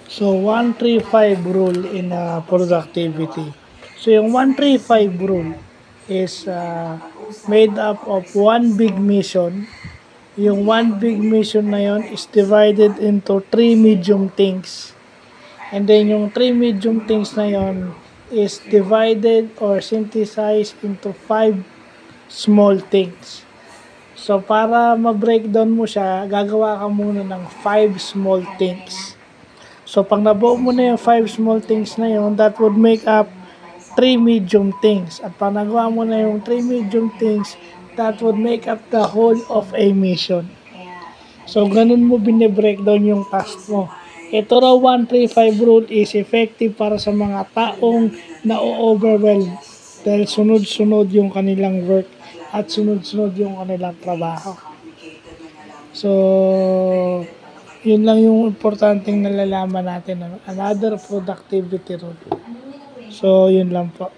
So, 135 rule in productivity. So, yung 135 rule is made up of one big mission. Yung one big mission na yon is divided into three medium things. And then, yung three medium things na yon is divided or synthesized into five small things. So, para ma-breakdown mo siya, gagawa ka muna ng five small things. So, pag nabuo mo na yung 5 small things na yun, that would make up 3 medium things. At pag nagawa mo na yung 3 medium things, that would make up the whole of a mission. So, ganun mo binibreakdown yung task mo. Ito raw 135 rule is effective para sa mga taong na-overwhelm dahil sunod-sunod yung kanilang work at sunod-sunod yung kanilang trabaho. So, yun lang yung importanteng nalalaman natin. Another productivity rule. So, yun lang po.